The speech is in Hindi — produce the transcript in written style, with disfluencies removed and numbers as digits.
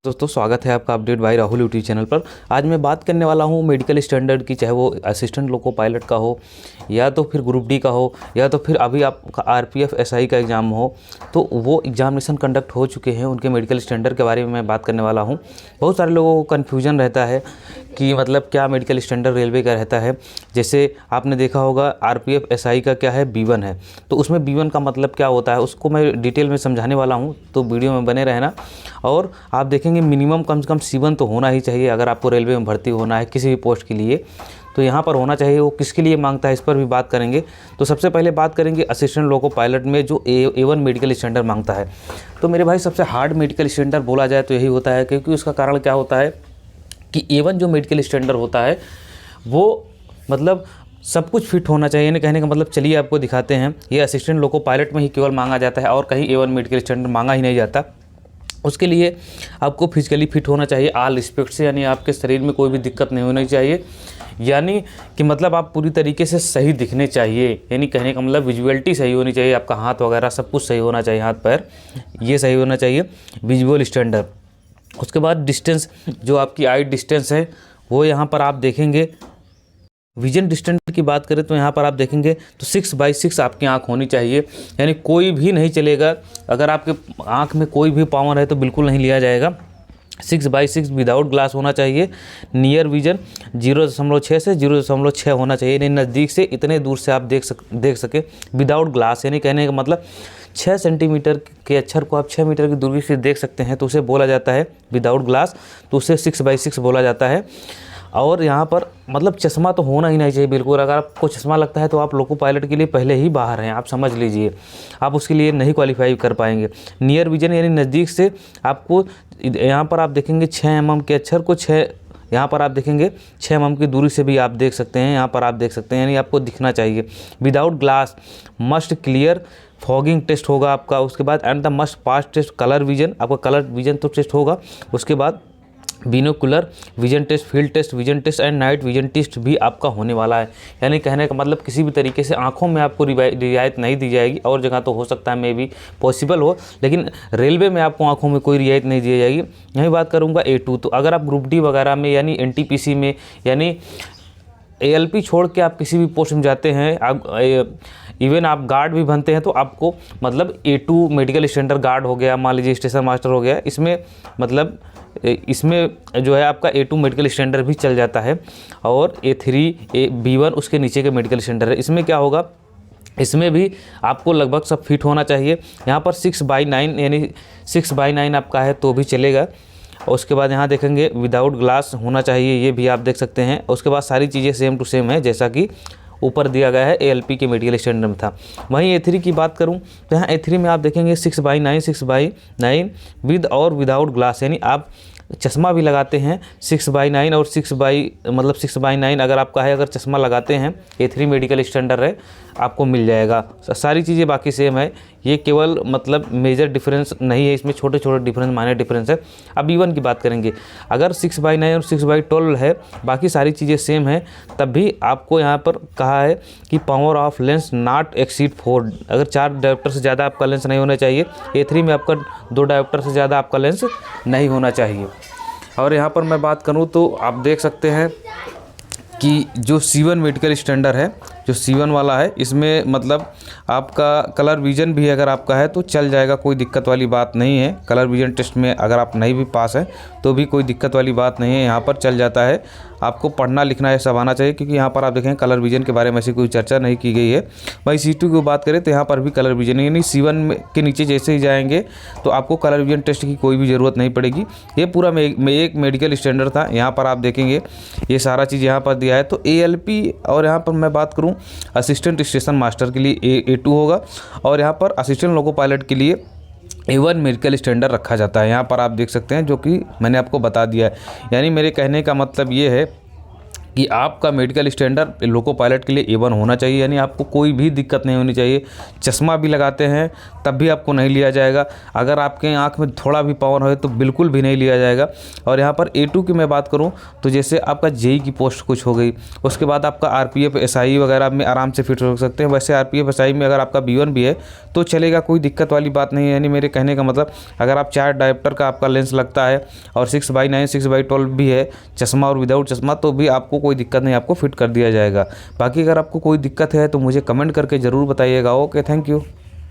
दोस्तों स्वागत है आपका update bye Rahul YouTube channel पर। आज मैं बात करने वाला हूं मेडिकल स्टैंडर्ड की, चाहे वो असिस्टेंट लोको पायलट का हो या तो फिर ग्रुप डी का हो या तो फिर अभी आपका आरपीएफ एसआई का एग्ज़ाम हो, तो वो एग्जामिनेशन कंडक्ट हो चुके हैं, उनके मेडिकल स्टैंडर्ड के बारे में मैं बात करने वाला हूं। बहुत सारे लोगों को कन्फ्यूजन रहता है कि मतलब क्या मेडिकल स्टैंडर्ड रेलवे का रहता है। जैसे आपने देखा होगा आरपीएफ एसआई का क्या है, B1 है, तो उसमें B1 का मतलब क्या होता है उसको मैं डिटेल में समझाने वाला हूँ, तो वीडियो में बने रहना। और आप देखेंगे मिनिमम कम से कम C1 तो होना ही चाहिए अगर आपको रेलवे में भर्ती होना है किसी भी पोस्ट के लिए, तो यहाँ पर होना चाहिए। वो किसके लिए मांगता है इस पर भी बात करेंगे। तो सबसे पहले बात करेंगे असिस्टेंट लोको पायलट में जो A1 मेडिकल स्टैंडर्ड मांगता है। तो मेरे भाई सबसे हार्ड मेडिकल स्टैंडर्ड बोला जाए तो यही होता है, क्योंकि उसका कारण क्या होता है कि A1 जो मेडिकल स्टैंडर्ड होता है वो मतलब सब कुछ फिट होना चाहिए। यानी कहने का मतलब चलिए आपको दिखाते हैं, ये असिस्टेंट लोको पायलट में ही केवल मांगा जाता है और कहीं A1 मेडिकल स्टैंडर्ड मांगा ही नहीं जाता। उसके लिए आपको फिजिकली फिट होना चाहिए ऑल रिस्पेक्ट से, यानी आपके शरीर में कोई भी दिक्कत नहीं होनी चाहिए, यानी कि मतलब आप पूरी तरीके से सही दिखने चाहिए। यानी कहने का मतलब विजुअलिटी सही होनी चाहिए, आपका हाथ वगैरह सब कुछ सही होना चाहिए, हाथ पैर ये सही होना चाहिए, विजुअल स्टैंडर्ड। उसके बाद डिस्टेंस, जो आपकी आई डिस्टेंस है वो यहाँ पर आप देखेंगे। विजन डिस्टेंस की बात करें तो यहाँ पर आप देखेंगे तो 6/6 आपकी आंख होनी चाहिए, यानी कोई भी नहीं चलेगा। अगर आपके आंख में कोई भी पावर है तो बिल्कुल नहीं लिया जाएगा। 6/6 विदाउट ग्लास होना चाहिए। नियर विजन 0.6 से 0.6 होना चाहिए, यानी नज़दीक से इतने दूर से आप देख सके विदाउट ग्लास। यानी कहने का मतलब 6 सेंटीमीटर के अक्षर को आप 6 मीटर की दूरी से देख सकते हैं, तो उसे बोला जाता है विदाउट ग्लास, तो उसे 6/6 बोला जाता है। और यहाँ पर मतलब चश्मा तो होना ही नहीं चाहिए बिल्कुल। अगर आपको चश्मा लगता है तो आप लोको पायलट के लिए पहले ही बाहर हैं, आप समझ लीजिए, आप उसके लिए नहीं क्वालिफाई कर पाएंगे। नियर विजन यानी नज़दीक से आपको, यहाँ पर आप देखेंगे 6 mm के अक्षर को 6, यहाँ पर आप देखेंगे 6 mm की दूरी से भी आप देख सकते हैं, यहाँ पर आप देख सकते हैं, यानी आपको दिखना चाहिए। Without glass must clear fogging test होगा आपका। उसके बाद and the must pass test colour vision, आपका कलर विजन तो टेस्ट होगा। उसके बाद binocular vision test, field test, vision test and night vision test भी आपका होने वाला है। यानी कहने का मतलब किसी भी तरीके से आंखों में आपको रियायत नहीं दी जाएगी। और जगह तो हो सकता है मे भी पॉसिबल हो, लेकिन रेलवे में आपको आंखों में कोई रियायत नहीं दी जाएगी। यही बात करूँगा A2। तो अगर आप ग्रुप डी वगैरह में यानी NTPC में यानी ALP छोड़ के आप किसी भी पोस्ट में जाते हैं, आप इवन आप गार्ड भी बनते हैं, तो आपको मतलब A2 मेडिकल स्टैंडर्ड गार्ड हो गया, मान लीजिए स्टेशन मास्टर हो गया, इसमें मतलब इसमें जो है आपका A2 मेडिकल स्टैंडर्ड भी चल जाता है। और A3 B1 उसके नीचे के मेडिकल स्टैंडर्ड है। इसमें क्या होगा, इसमें भी आपको लगभग सब फिट होना चाहिए। यहाँ पर 6/9 यानी 6/9 आपका है तो भी चलेगा। और उसके बाद यहाँ देखेंगे विदाउट ग्लास होना चाहिए, ये भी आप देख सकते हैं। उसके बाद सारी चीज़ें सेम टू सेम है जैसा कि ऊपर दिया गया है ALP के मेडिकल स्टैंडर्ड में था। वहीं A3 की बात करूं तो यहाँ A3 में आप देखेंगे 6/9 विद और विदाउट ग्लास, यानी आप चश्मा भी लगाते हैं 6/9 और 6/9 अगर आपका है, अगर चश्मा लगाते हैं A3 मेडिकल स्टैंडर्ड है, आपको मिल जाएगा। सारी चीज़ें बाकी सेम है, ये केवल मतलब मेजर डिफरेंस नहीं है, इसमें छोटे छोटे डिफरेंस, माइनर डिफरेंस है। अब B1 की बात करेंगे, अगर 6/9 और 6/12 है, बाकी सारी चीज़ें सेम है, तब भी आपको यहाँ पर कहा है कि power of lens not exceed 4, अगर 4 डायोप्टर से ज़्यादा आपका लेंस नहीं होना चाहिए। A3 में आपका 2 डायोप्टर से ज़्यादा आपका लेंस नहीं होना चाहिए। और यहाँ पर मैं बात करूँ तो आप देख सकते हैं कि जो C1 मेडिकल स्टैंडर्ड है, जो C1 वाला है, इसमें मतलब आपका कलर विजन भी अगर आपका है तो चल जाएगा, कोई दिक्कत वाली बात नहीं है। कलर विजन टेस्ट में अगर आप नहीं भी पास हैं तो भी कोई दिक्कत वाली बात नहीं है, यहाँ पर चल जाता है। आपको पढ़ना लिखना है सब आना चाहिए, क्योंकि यहाँ पर आप देखें कलर विजन के बारे में ऐसी कोई चर्चा नहीं की गई है। भाई C2 की बात करें तो यहाँ पर भी कलर विजन, यानी C1 के नीचे जैसे ही जाएंगे तो आपको कलर विजन टेस्ट की कोई भी ज़रूरत नहीं पड़ेगी। ये पूरा एक मेडिकल स्टैंडर्ड था। यहाँ पर आप देखेंगे ये सारा चीज़ यहाँ पर दिया है। तो ALP, और यहाँ पर मैं बात करूँ असिस्टेंट स्टेशन मास्टर के लिए A2 होगा, और यहाँ पर असिस्टेंट लोको पायलट के लिए A1 मेडिकल स्टैंडर्ड रखा जाता है। यहाँ पर आप देख सकते हैं, जो कि मैंने आपको बता दिया है। यानी मेरे कहने का मतलब ये है कि आपका मेडिकल स्टैंडर्ड लोको पायलट के लिए A1 होना चाहिए, यानी आपको कोई भी दिक्कत नहीं होनी चाहिए। चश्मा भी लगाते हैं तब भी आपको नहीं लिया जाएगा। अगर आपके आँख में थोड़ा भी पावर है तो बिल्कुल भी नहीं लिया जाएगा। और यहाँ पर A2 की मैं बात करूँ तो जैसे आपका जेई की पोस्ट कुछ हो गई, उसके बाद आपका RPF SI वगैरह में आराम से फिट हो सकते हैं। वैसे RPF SI में अगर आपका B1 भी है तो चलेगा, कोई दिक्कत वाली बात नहीं है। यानी मेरे कहने का मतलब, अगर आप 4 डायोप्टर का आपका लेंस लगता है और 6/9 6/12 भी है चश्मा और विदाउट चश्मा, तो भी आपको कोई दिक्कत नहीं, आपको फिट कर दिया जाएगा। बाकी अगर आपको कोई दिक्कत है तो मुझे कमेंट करके ज़रूर बताइएगा। Okay, thank you.